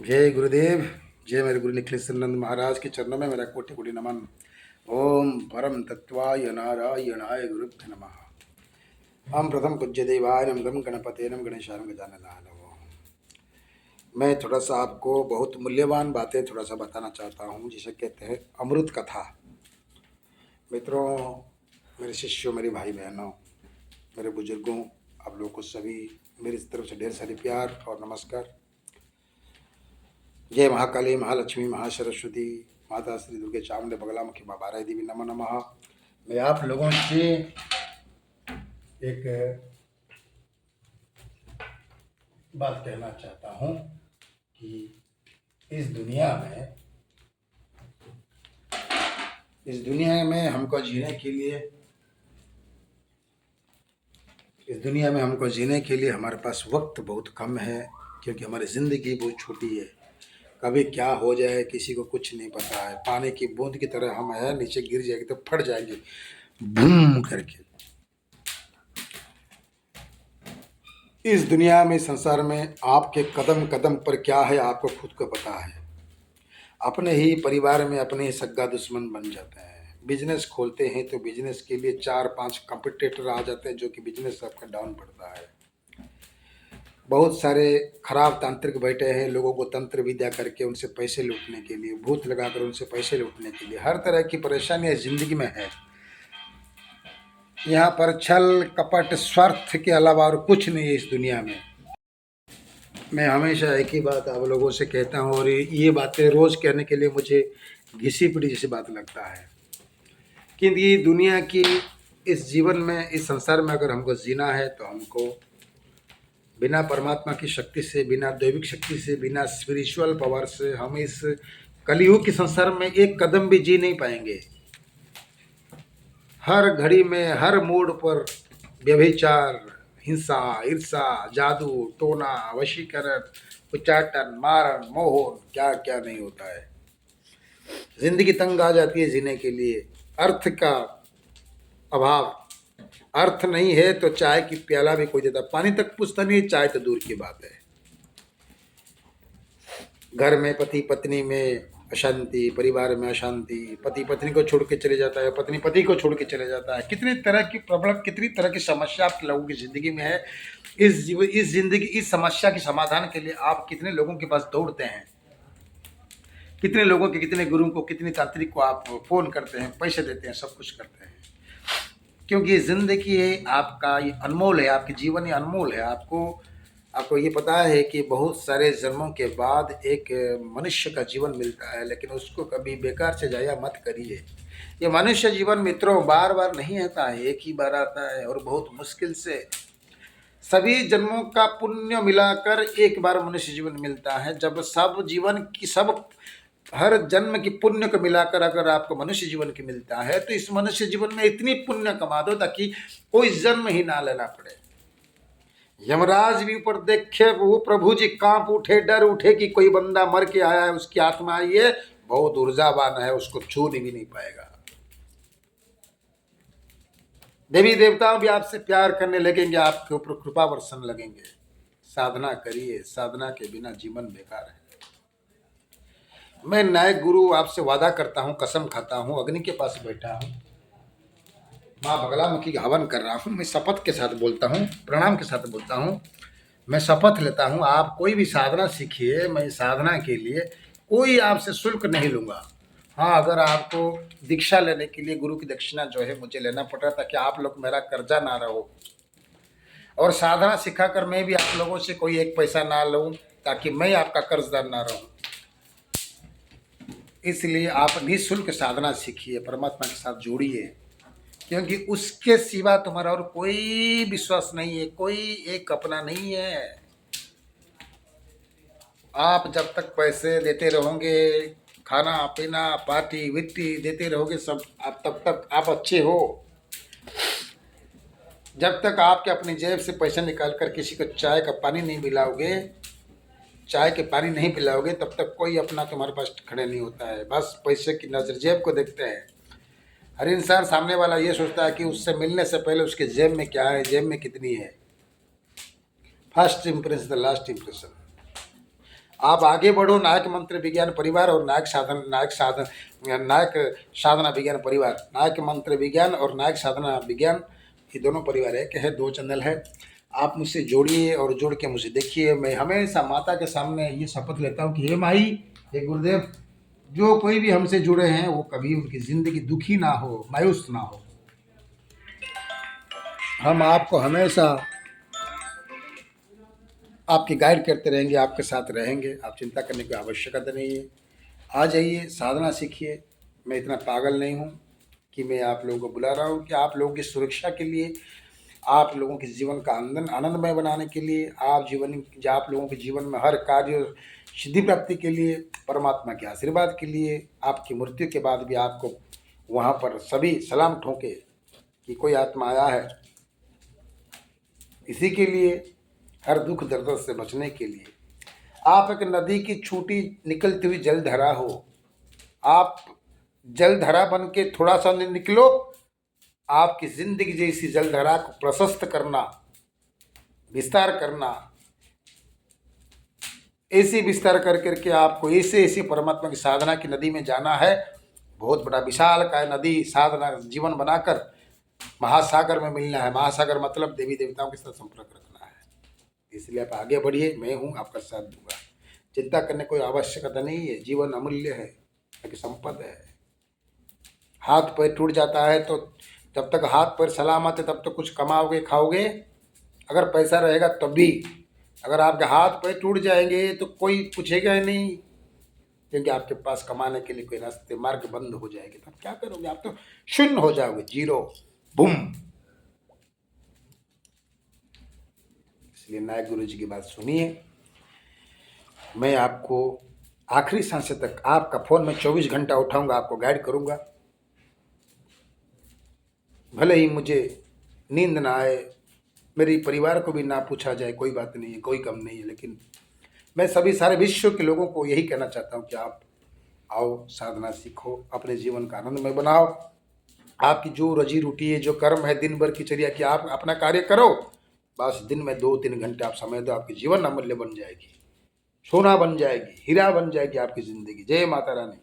जय गुरुदेव। जय मेरे गुरु निखिलेश्वरानंद महाराज के चरणों में मेरा कोटि कोटि नमन। ओम परम तत्वाय नारायणाय गुरुभ्यो नमः। हम प्रथम पूज्य देवाय नम गणपते नम गणेशाय गजाननाय नमः। मैं थोड़ा सा आपको बहुत मूल्यवान बातें थोड़ा सा बताना चाहता हूँ, जिसे कहते हैं अमृत कथा। मित्रों, मेरे शिष्यों, मेरे भाई बहनों, मेरे बुजुर्गों, आप लोगों को सभी मेरी तरफ से ढेर सारी प्यार और नमस्कार। जय महाकाली, महालक्ष्मी, महासरस्वती, माता श्री दुर्गे, चामुंडे, बगलामुखी, माँ बारह देवी, नमो नमः। मैं आप लोगों से एक बात कहना चाहता हूँ कि इस दुनिया में हमको जीने के लिए हमारे पास वक्त बहुत कम है, क्योंकि हमारी ज़िंदगी बहुत छोटी है। कभी क्या हो जाए किसी को कुछ नहीं पता है। पानी की बूंद की तरह हम है, नीचे गिर जाएगी तो फट जाएंगे बूम करके। इस दुनिया में, संसार में आपके कदम कदम पर क्या है आपको खुद को पता है। अपने ही परिवार में अपने ही सगा दुश्मन बन जाते हैं। बिजनेस खोलते हैं तो बिजनेस के लिए 4-5 कंपटीटर आ जाते हैं, जो कि बिजनेस आपका डाउन पड़ता है। बहुत सारे खराब तांत्रिक बैठे हैं, लोगों को तंत्र विद्या करके उनसे पैसे लूटने के लिए, भूत लगाकर उनसे पैसे लूटने के लिए। हर तरह की परेशानियां जिंदगी में है। यहाँ पर छल कपट स्वार्थ के अलावा और कुछ नहीं है इस दुनिया में। मैं हमेशा एक ही बात आप लोगों से कहता हूँ, और ये बातें रोज़ कहने के लिए मुझे घिसी पिटी जैसी बात लगता है कि ये दुनिया की, इस जीवन में, इस संसार में अगर हमको जीना है तो हमको बिना परमात्मा की शक्ति से, बिना दैविक शक्ति से, बिना स्पिरिचुअल पावर से हम इस कलयुग के संसार में एक कदम भी जी नहीं पाएंगे। हर घड़ी में, हर मोड़ पर व्यभिचार, हिंसा, ईर्षा, जादू टोना, वशीकरण, उच्चाटन, मारण, मोहन, क्या क्या नहीं होता है। जिंदगी तंग आ जाती है जीने के लिए। अर्थ का अभाव, अर्थ नहीं है तो चाय की प्याला भी कोई देता, पानी तक पूछता नहीं, चाय तो दूर की बात है। घर में पति पत्नी में अशांति, परिवार में अशांति, पति पत्नी को छोड़ के चले जाता है, पत्नी पति को छोड़ के चले जाता है। कितनी तरह की प्रॉब्लम, कितनी तरह की समस्या आप लोगों की जिंदगी में है। इस समस्या के समाधान के लिए आप कितने लोगों के पास दौड़ते हैं, कितने लोगों के, कितने गुरुओं को, कितने तांत्रिक को आप फोन करते हैं, पैसे देते हैं, सब कुछ करते हैं। क्योंकि जिंदगी है आपका, ये अनमोल है, आपके जीवन ये अनमोल है। आपको ये पता है कि बहुत सारे जन्मों के बाद एक मनुष्य का जीवन मिलता है, लेकिन उसको कभी बेकार से जाया मत करिए। ये मनुष्य जीवन मित्रों बार बार नहीं आता है, एक ही बार आता है, और बहुत मुश्किल से सभी जन्मों का पुण्य मिलाकर एक बार मनुष्य जीवन मिलता है। जब सब जीवन की, सब हर जन्म की पुण्य को मिलाकर अगर आपको मनुष्य जीवन की मिलता है, तो इस मनुष्य जीवन में इतनी पुण्य कमा दो ताकि कोई जन्म ही ना लेना पड़े। यमराज भी ऊपर देखे, वो प्रभु जी कांप उठे, डर उठे कि कोई बंदा मर के आया है, उसकी आत्मा आई है, बहुत ऊर्जावान है, उसको छू भी नहीं पाएगा। देवी देवताओं भी आपसे प्यार करने लगेंगे, आपके ऊपर कृपा वर्षण लगेंगे। साधना करिए, साधना के बिना जीवन बेकार है। मैं नए गुरु आपसे वादा करता हूँ, कसम खाता हूँ, अग्नि के पास बैठा हूँ, माँ बगलामुखी का हवन कर रहा हूँ। मैं शपथ के साथ बोलता हूँ, प्रणाम के साथ बोलता हूँ। मैं शपथ लेता हूँ, आप कोई भी साधना सीखिए, मैं साधना के लिए कोई आपसे शुल्क नहीं लूँगा। हाँ, अगर आपको दीक्षा लेने के लिए गुरु की दक्षिणा जो है मुझे लेना पड़ रहा, ताकि आप लोग मेरा कर्जा ना रहो, और साधना सिखाकर मैं भी आप लोगों से कोई एक पैसा ना लूँ, ताकि मैं आपका कर्जदार ना रहूँ। इसलिए आप निःशुल्क साधना सीखिए, परमात्मा के साथ जोड़िए, क्योंकि उसके सिवा तुम्हारा और कोई विश्वास नहीं है, कोई एक अपना नहीं है। आप जब तक पैसे देते रहोगे, खाना पीना पार्टी विट्टी देते रहोगे सब, आप तब तक आप अच्छे हो। जब तक आपके अपनी जेब से पैसा निकाल कर किसी को चाय का पानी नहीं पिलाओगे, चाय के पानी नहीं पिलाओगे, तब तक कोई अपना तुम्हारे पास खड़े नहीं होता है। बस पैसे की नजर जेब को देखते हैं। हर इंसान, सामने वाला ये सोचता है कि उससे मिलने से पहले उसके जेब में क्या है, जेब में कितनी है। First impression the last impression. आप आगे बढ़ो। नायक मंत्र विज्ञान परिवार और नायक साधना विज्ञान परिवार, नायक मंत्र विज्ञान और नायक साधना विज्ञान, ये दोनों परिवार एक है, 2 चैनल है। आप मुझसे जोड़िए और जोड़ के मुझे देखिए। मैं हमेशा माता के सामने ये शपथ लेता हूँ कि हे माई, हे गुरुदेव, जो कोई भी हमसे जुड़े हैं वो कभी उनकी ज़िंदगी दुखी ना हो, मायूस ना हो। हम आपको हमेशा आपकी गाइड करते रहेंगे, आपके साथ रहेंगे। आप चिंता करने की आवश्यकता नहीं है। आ जाइए, साधना सीखिए। मैं इतना पागल नहीं हूँ कि मैं आप लोगों को बुला रहा हूँ कि आप लोगों की सुरक्षा के लिए, आप लोगों के जीवन का आनंदमय बनाने के लिए, आप लोगों के जीवन में हर कार्य सिद्धि प्राप्ति के लिए, परमात्मा के आशीर्वाद के लिए, आपकी मृत्यु के बाद भी आपको वहाँ पर सभी सलाम ठोके कि कोई आत्मा आया है, इसी के लिए, हर दुख दर्द से बचने के लिए। आप एक नदी की छोटी निकलती हुई जलधारा हो। आप जलधारा बन के थोड़ा सा निकलो। आपकी जिंदगी जैसी जलधारा को प्रशस्त करना, विस्तार करना, ऐसे विस्तार कर करके आपको ऐसे परमात्मा की साधना की नदी में जाना है। बहुत बड़ा विशाल का नदी साधना जीवन बनाकर महासागर में मिलना है। महासागर मतलब देवी देवताओं के साथ संपर्क रखना है। इसलिए आप आगे बढ़िए, मैं हूँ, आपका साथ दूंगा। चिंता करने कोई आवश्यकता नहीं है। जीवन अमूल्य है, एक संपदा है। हाथ पैर टूट जाता है तो जब तक हाथ पैर सलामत है तब तक कुछ कमाओगे, खाओगे। अगर पैसा रहेगा तब भी। अगर आपके हाथ पैर टूट जाएंगे तो कोई पूछेगा ही नहीं, क्योंकि आपके पास कमाने के लिए कोई रास्ते मार्ग बंद हो जाएंगे। तब क्या करोगे? आप तो शून्य हो जाओगे, जीरो, बूम। इसलिए नायक गुरु जी की बात सुनिए। मैं आपको आखिरी सांस तक आपका फ़ोन में 24 घंटा उठाऊंगा, आपको गाइड करूंगा। भले ही मुझे नींद ना आए, मेरे परिवार को भी ना पूछा जाए, कोई बात नहीं है, कोई कम नहीं है, लेकिन मैं सभी सारे विश्व के लोगों को यही कहना चाहता हूँ कि आप आओ, साधना सीखो, अपने जीवन का आनंदमय बनाओ। आपकी जो रोजी रोटी है, जो कर्म है, दिन भर की चर्या की, आप अपना कार्य करो। बस दिन में 2-3 घंटे आप समय दो, आपकी जीवन अमूल्य बन जाएगी, सोना बन जाएगी, हीरा बन जाएगी आपकी ज़िंदगी। जय माता रानी।